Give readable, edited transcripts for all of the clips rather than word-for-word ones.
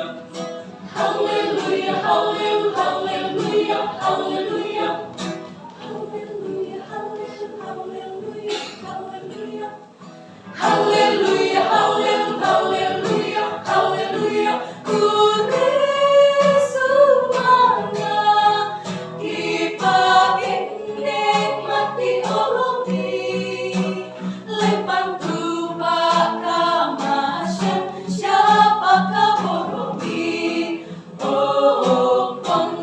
Hallelujah, hallelujah, hallelujah, hallelujah. Hallelujah, hallelujah, hallelujah. Hallelujah, hallelujah, hallelujah. Puji semuanya dipakai mati ologi. Lepan tupak kamasya siapa kaborogi. Oh, pong.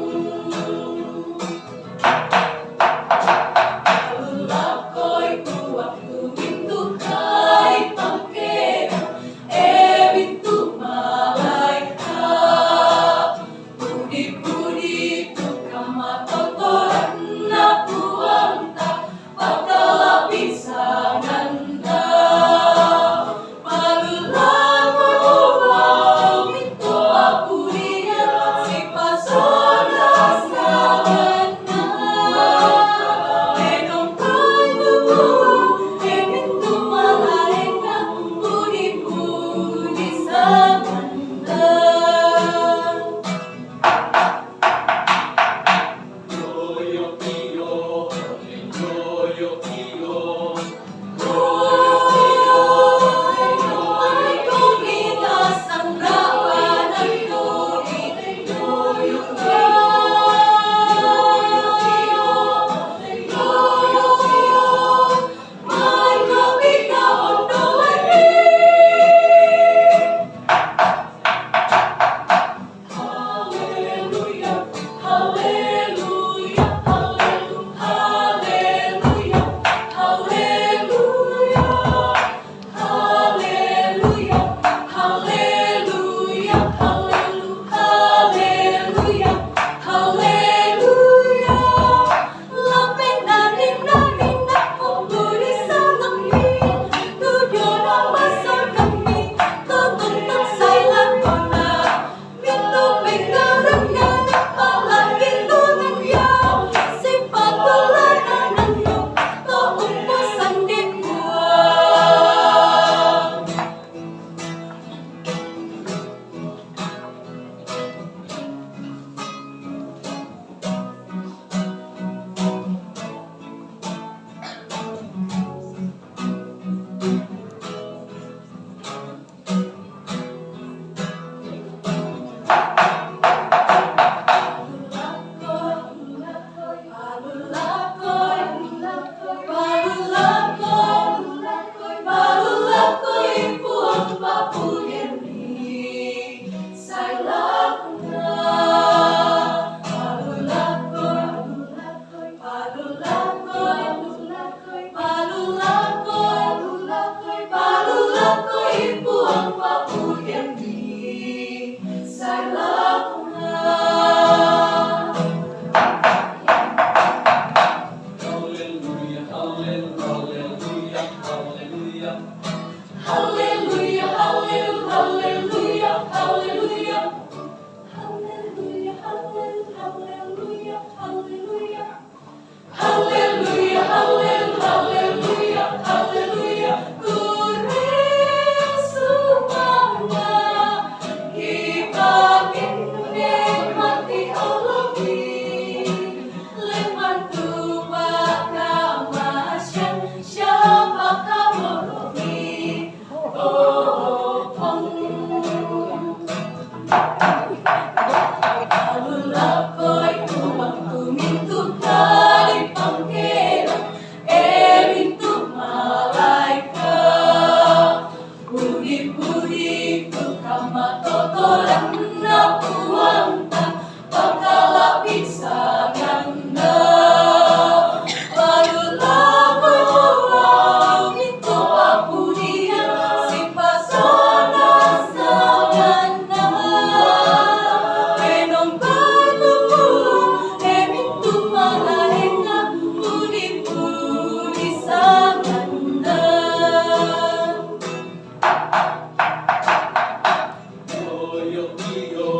Lakoi kuat tu bintu kai pangkera bintu malaikat. Pudi-pudi tu kama totoran na puanta pakala bisa nanda. Malulakoi bintu apuria si pasona sagana. Menong kai bintu malaikat pudi-pudi sagana. Hallelujah, hallelujah, hallelujah, hallelujah. Hallelujah, hallelujah, hallelujah. Hallelujah, hallelujah, hallelujah. Kuris semuanya dipakai mati ologi. Lepan tupak kamasya siapa kaborogi. Oh, pong. Alulakoi tupak tumintu kali pangkera bintu malaikat. Pudi-pudi tu kama totoran na puanta pakala bisa ganda. Alulakoi bintu apuria si pasona sagana. Menong kai bintu malaikat pudi-pudi sagana. Yo, yo, yo.